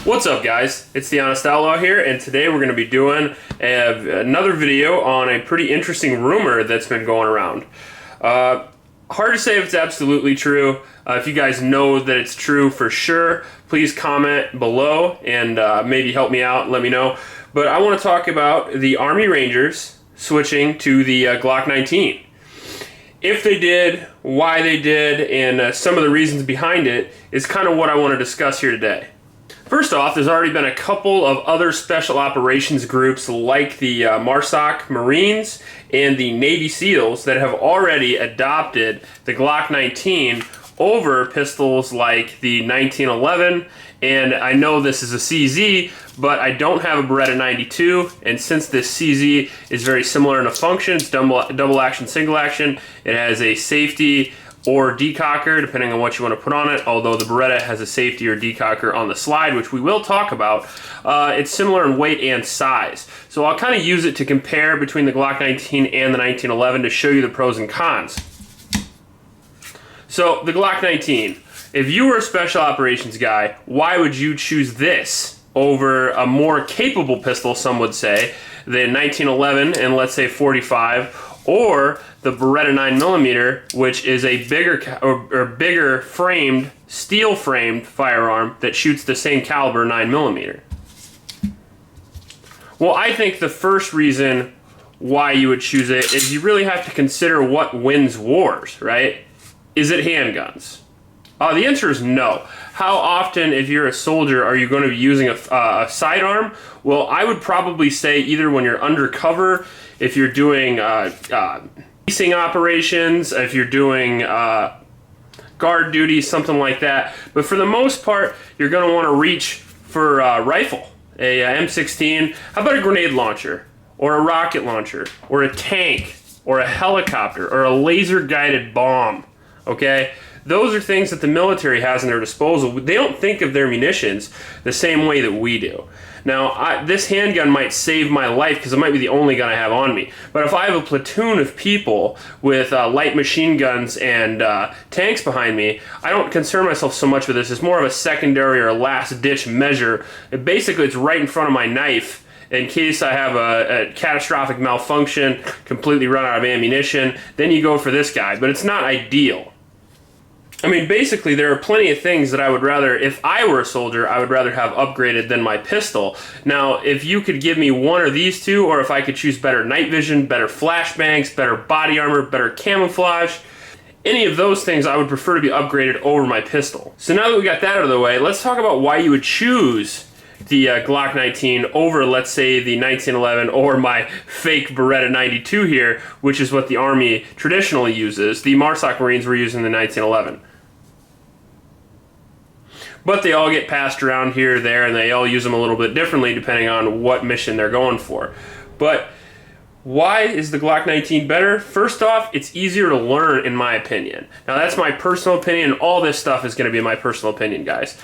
What's up, guys? It's the Honest Outlaw here, and today we're going to be doing another video on a pretty interesting rumor that's been going around. Hard to say if it's absolutely true. If you guys know that it's true for sure, please comment below and maybe help me out, let me know. But I want to talk about the Army Rangers switching to the Glock 19. If they did, why they did, and some of the reasons behind it is kind of what I want to discuss here today. First off, there's already been a couple of other special operations groups like the MARSOC Marines and the Navy SEALs that have already adopted the Glock 19 over pistols like the 1911, and I know this is a CZ, but I don't have a Beretta 92, and since this CZ is very similar in a function, it's double action, single action, it has a safety or decocker, depending on what you want to put on it, although the Beretta has a safety or decocker on the slide, which we will talk about. It's similar in weight and size. So I'll kind of use it to compare between the Glock 19 and the 1911 to show you the pros and cons. So the Glock 19, if you were a special operations guy, why would you choose this over a more capable pistol, some would say, the 1911 and let's say 45, or the Beretta 9mm, which is a bigger framed, steel framed firearm that shoots the same caliber 9mm? Well, I think the first reason why you would choose it is you really have to consider what wins wars, right? Is it handguns? The answer is no. How often, if you're a soldier, are you going to be using a sidearm? Well, I would probably say either when you're undercover, if you're doing policing operations, if you're doing guard duty, something like that. But for the most part, you're going to want to reach for a rifle, a M16. How about a grenade launcher, or a rocket launcher, or a tank, or a helicopter, or a laser-guided bomb? Okay? Those are things that the military has in their disposal. They don't think of their munitions the same way that we do. Now, this handgun might save my life because it might be the only gun I have on me. But if I have a platoon of people with light machine guns and tanks behind me, I don't concern myself so much with this. It's more of a secondary or a last-ditch measure. Basically, it's right in front of my knife in case I have a catastrophic malfunction, completely run out of ammunition. Then you go for this guy. But it's not ideal. I mean, basically, there are plenty of things that I would rather, if I were a soldier, I would rather have upgraded than my pistol. Now, if you could give me one of these two, or if I could choose better night vision, better flashbangs, better body armor, better camouflage, any of those things I would prefer to be upgraded over my pistol. So now that we got that out of the way, let's talk about why you would choose the Glock 19 over, let's say, the 1911 or my fake Beretta 92 here, which is what the Army traditionally uses. The MARSOC Marines were using the 1911. But they all get passed around here or there, and they all use them a little bit differently depending on what mission they're going for. But why is the Glock 19 better? First off, it's easier to learn, in my opinion. Now, that's my personal opinion. All this stuff is going to be my personal opinion, guys.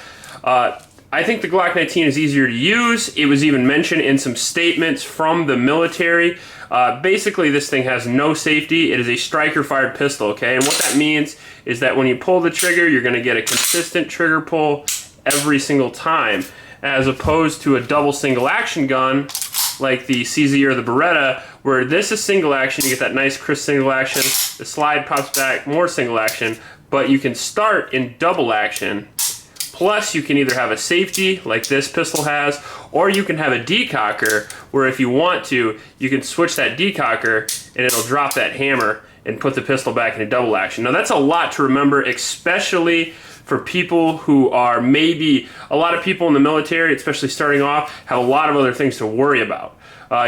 I think the Glock 19 is easier to use. It was even mentioned in some statements from the military. Basically, this thing has no safety. It is a striker-fired pistol, okay? And what that means is that when you pull the trigger, you're going to get a consistent trigger pull every single time, as opposed to a double single-action gun like the CZ or the Beretta, where this is single action. You get that nice crisp single action. The slide pops back, more single action, but you can start in double action. Plus, you can either have a safety, like this pistol has, or you can have a decocker, where if you want to, you can switch that decocker, and it'll drop that hammer and put the pistol back into double action. Now, that's a lot to remember, especially for people who are maybe, a lot of people in the military, especially starting off, have a lot of other things to worry about.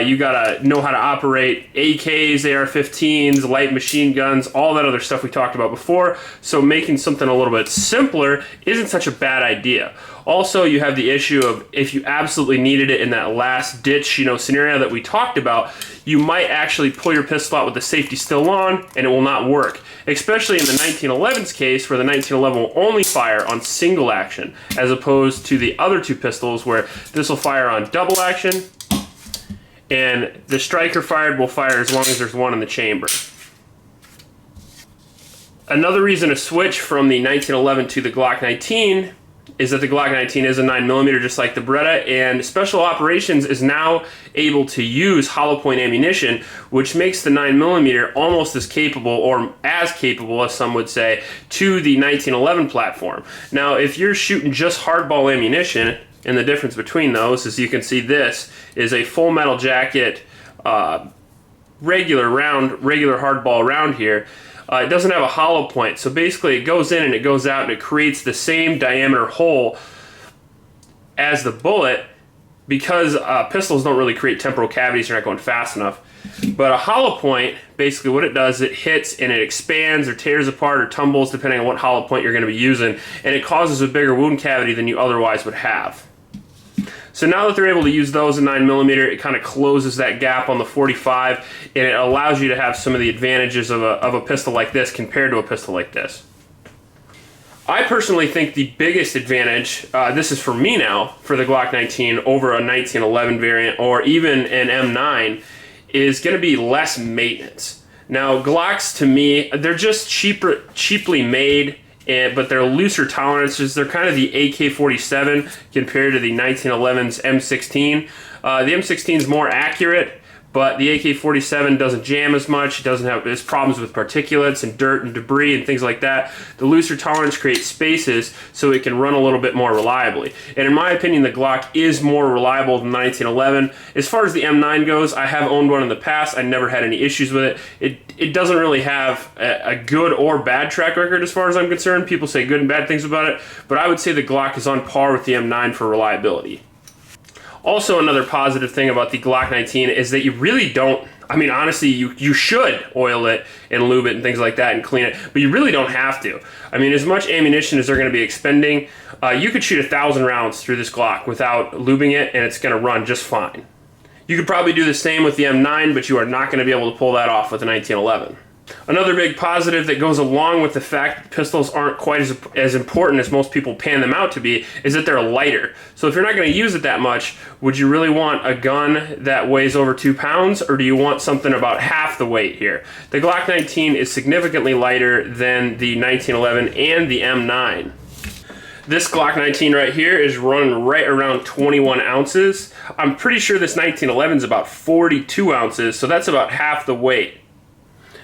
You gotta know how to operate AKs, AR-15s, light machine guns, all that other stuff we talked about before. So making something a little bit simpler isn't such a bad idea. Also, you have the issue of if you absolutely needed it in that last ditch, scenario that we talked about, you might actually pull your pistol out with the safety still on and it will not work. Especially in the 1911's case, where the 1911 will only fire on single action, as opposed to the other two pistols where this will fire on double action, and the striker fired will fire as long as there's one in the chamber. Another reason to switch from the 1911 to the Glock 19 is that the Glock 19 is a 9mm just like the Beretta, and Special Operations is now able to use hollow point ammunition, which makes the 9mm almost as capable, or as capable as some would say, to the 1911 platform. Now if you're shooting just hardball ammunition, and the difference between those is you can see this is a full metal jacket regular hardball round here. It doesn't have a hollow point, so basically it goes in and it goes out and it creates the same diameter hole as the bullet, because pistols don't really create temporal cavities, they're not going fast enough. But a hollow point, basically what it does, it hits and it expands or tears apart or tumbles depending on what hollow point you're going to be using, and it causes a bigger wound cavity than you otherwise would have. So now that they're able to use those in 9mm, it kind of closes that gap on the 45, and it allows you to have some of the advantages of a pistol like this compared to a pistol like this. I personally think the biggest advantage, this is for me now, for the Glock 19 over a 1911 variant or even an M9, is going to be less maintenance. Now Glocks, to me, they're just cheaply made, but they're looser tolerances. They're kind of the AK-47 compared to the 1911's M16. The M16 is more accurate, but the AK-47 doesn't jam as much. It doesn't have its problems with particulates and dirt and debris and things like that. The looser tolerance creates spaces so it can run a little bit more reliably. And in my opinion, the Glock is more reliable than the 1911. As far as the M9 goes, I have owned one in the past. I never had any issues with it. It doesn't really have a good or bad track record as far as I'm concerned. People say good and bad things about it, but I would say the Glock is on par with the M9 for reliability. Also, another positive thing about the Glock 19 is that you really don't, I mean, honestly, you should oil it and lube it and things like that and clean it, but you really don't have to. I mean, as much ammunition as they're going to be expending, you could shoot 1,000 rounds through this Glock without lubing it, and it's going to run just fine. You could probably do the same with the M9, but you are not going to be able to pull that off with the 1911. Another big positive that goes along with the fact that pistols aren't quite as important as most people pan them out to be is that they're lighter. So if you're not going to use it that much, would you really want a gun that weighs over 2 pounds, or do you want something about half the weight here? The Glock 19 is significantly lighter than the 1911 and the M9. This Glock 19 right here is running right around 21 ounces. I'm pretty sure this 1911 is about 42 ounces, so that's about half the weight.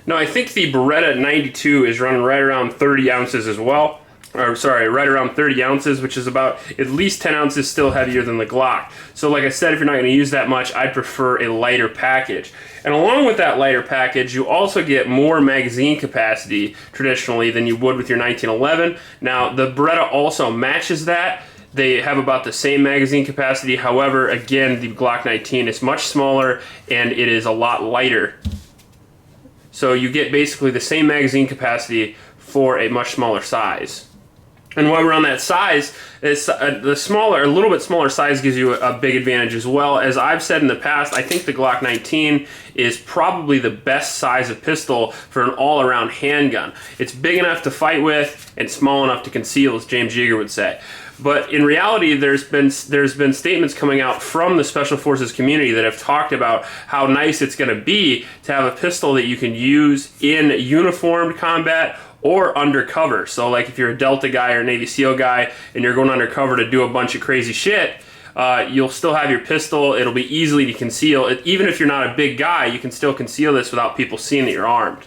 Now, I think the Beretta 92 is running right around 30 ounces as well. Or, sorry, right around 30 ounces, which is about at least 10 ounces still heavier than the Glock. So like I said, if you're not going to use that much, I'd prefer a lighter package. And along with that lighter package, you also get more magazine capacity traditionally than you would with your 1911. Now, the Beretta also matches that. They have about the same magazine capacity. However, again, the Glock 19 is much smaller and it is a lot lighter. So you get basically the same magazine capacity for a much smaller size. And while we're on that size, a little bit smaller size gives you a big advantage as well. As I've said in the past, I think the Glock 19 is probably the best size of pistol for an all-around handgun. It's big enough to fight with and small enough to conceal, as James Yeager would say. But in reality, there's been statements coming out from the Special Forces community that have talked about how nice it's going to be to have a pistol that you can use in uniformed combat or undercover. So like if you're a Delta guy or a Navy SEAL guy and you're going undercover to do a bunch of crazy shit, you'll still have your pistol. It'll be easily to conceal. Even if you're not a big guy, you can still conceal this without people seeing that you're armed.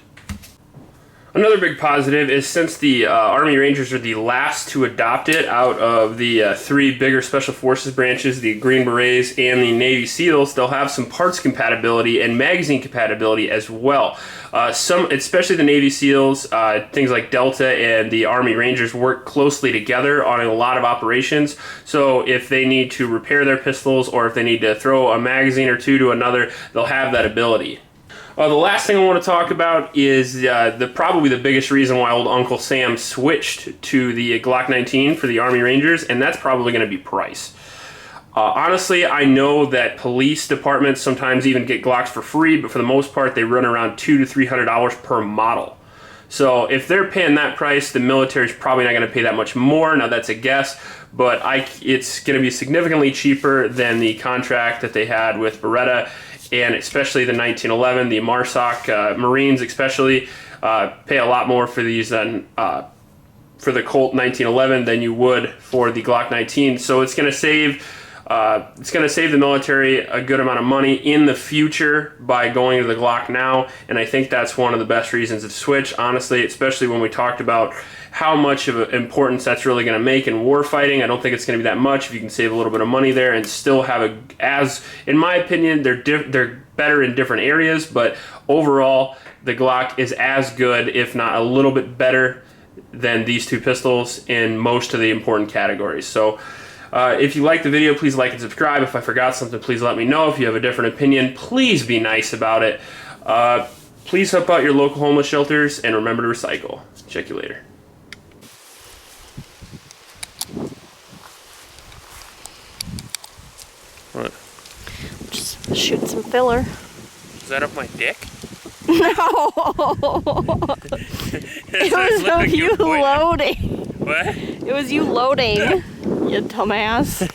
Another big positive is since the Army Rangers are the last to adopt it out of the 3 bigger Special Forces branches, the Green Berets and the Navy SEALs, they'll have some parts compatibility and magazine compatibility as well. Especially the Navy SEALs, things like Delta and the Army Rangers work closely together on a lot of operations. So if they need to repair their pistols or if they need to throw a magazine or two to another, they'll have that ability. The last thing I want to talk about is probably the biggest reason why old Uncle Sam switched to the Glock 19 for the Army Rangers, and that's probably going to be price. Honestly, I know that police departments sometimes even get Glocks for free, but for the most part, they run around $200 to $300 per model. So if they're paying that price, the military's probably not going to pay that much more. Now, that's a guess, but it's going to be significantly cheaper than the contract that they had with Beretta, and especially the 1911, the MARSOC Marines especially, pay a lot more for these for the Colt 1911 than you would for the Glock 19. So it's going to save the military a good amount of money in the future by going to the Glock now, and I think that's one of the best reasons to switch, honestly, especially when we talked about how much of an importance that's really going to make in war fighting. I don't think it's going to be that much if you can save a little bit of money there and still have in my opinion, they're better in different areas, but overall, the Glock is as good, if not a little bit better than these two pistols in most of the important categories. So if you like the video, please like and subscribe. If I forgot something, please let me know. If you have a different opinion, please be nice about it. Please help out your local homeless shelters, and remember to recycle. Check you later. What? Just shoot some filler. Is that up my dick? No! It was of you loading. What? It was you loading, you dumbass.